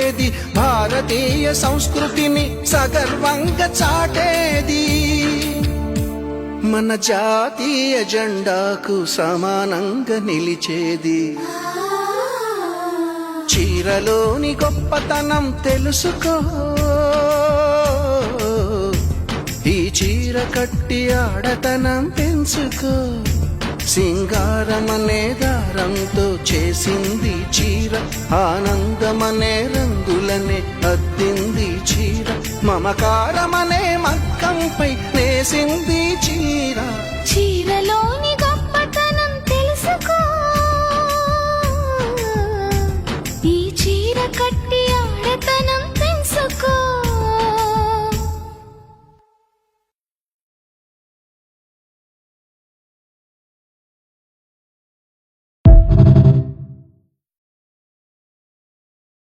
నిలిపేది, భారతీయ సంస్కృతిని సగర్వంగా చాటేది, మన జాతీయ జెండాకు సమానంగా నిలిచేది. చీరలోని గొప్పతనం తెలుసుకో, ఈ చీర కట్టి ఆడతనం పెంచుకో. సింగారమనే దారంతో చేసింది చీర, ఆనందమనే రంగులనే అద్దింది చీర, మమకారమనే మగ్గంపై నేసింది చీర. చీరలోని